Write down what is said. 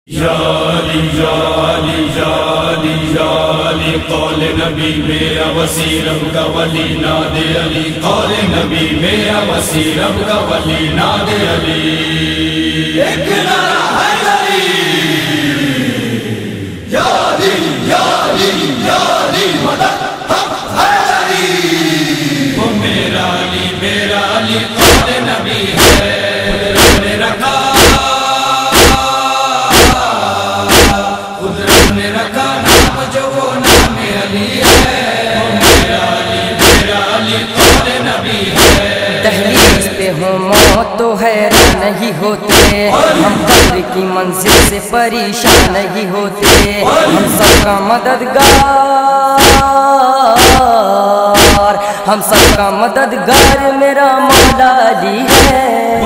یا علی یا علی یا علی یا علی قول نبی میرا وسیع رب کا ولی ناد علی قول نبی میرا وسیع رب کا ولی ناد علی ایک نعرہ حیدری یا علی یا علی یا علی مدد ہم حیدری وہ میرا علی قول نبی ہے قدرت نے رکھا دہلیز پہ ہوں موت تو حیران نہیں ہوتے ہم قبر کی منزل سے پریشان نہیں ہوتے ہم سب کا مددگار میرا مولا علی ہے